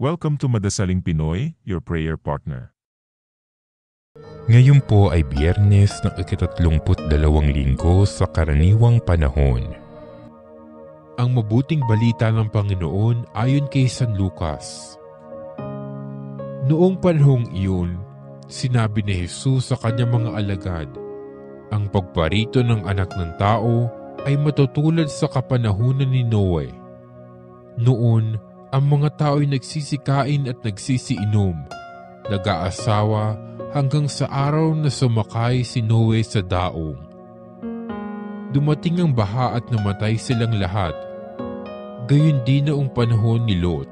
Welcome to Madasaling Pinoy, your prayer partner. Ngayon po ay Biyernes ng 32 linggo sa karaniwang panahon. Ang mabuting balita ng Panginoon ayon kay San Lucas. Noong panahong iyon, sinabi ni Jesus sa kanyang mga alagad, ang pagparito ng anak ng tao ay matutulad sa kapanahunan ni Noe. Noon, ang mga tao ay nagsisikain at nagsisiinom, nag-aasawa hanggang sa araw na sumakay si Noe sa daong. Dumating ang baha at namatay silang lahat. Gayon din noong panahon ni Lot.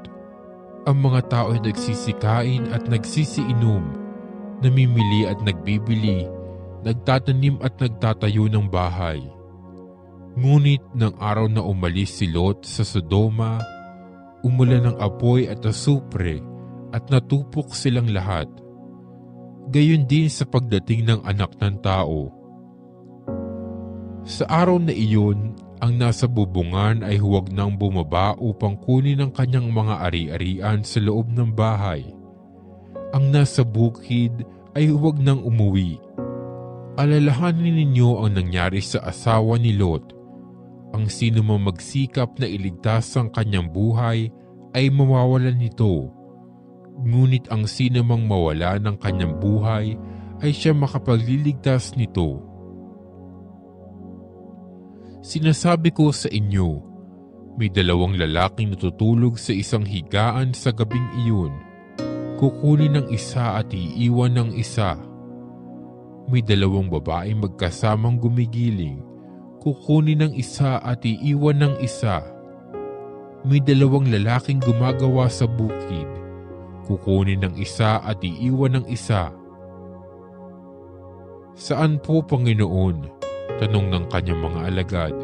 Ang mga tao ay nagsisikain at nagsisiinom, namimili at nagbibili, nagtatanim at nagtatayo ng bahay. Ngunit ng araw na umalis si Lot sa Sodoma, umulan ng apoy at asupre at natupok silang lahat. Gayon din sa pagdating ng anak ng tao. Sa araw na iyon, ang nasa bubungan ay huwag nang bumaba upang kunin ang kanyang mga ari-arian sa loob ng bahay. Ang nasa bukid ay huwag nang umuwi. Alalahanin ninyo ang nangyari sa asawa ni Lot. Ang sino mang magsikap na iligtas ang kanyang buhay ay mawawalan nito. Ngunit ang sino mang mawala ng kanyang buhay ay siya makapagliligtas nito. Sinasabi ko sa inyo, may 2 lalaking natutulog sa isang higaan sa gabing iyon. Kukunin ng isa at iiwan ng isa. May 2 babaeng magkasamang gumigiling. Kukunin ng isa at iiwan ng isa. May 2 lalaking gumagawa sa bukid. Kukunin ng isa at iiwan ng isa. Saan po, Panginoon? Tanong ng kanyang mga alagad.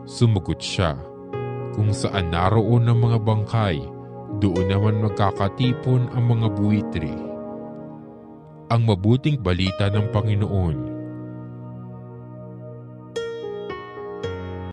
Sumagot siya, kung saan naroon ang mga bangkay, doon naman magkakatipon ang mga buwitre. Ang mabuting balita ng Panginoon.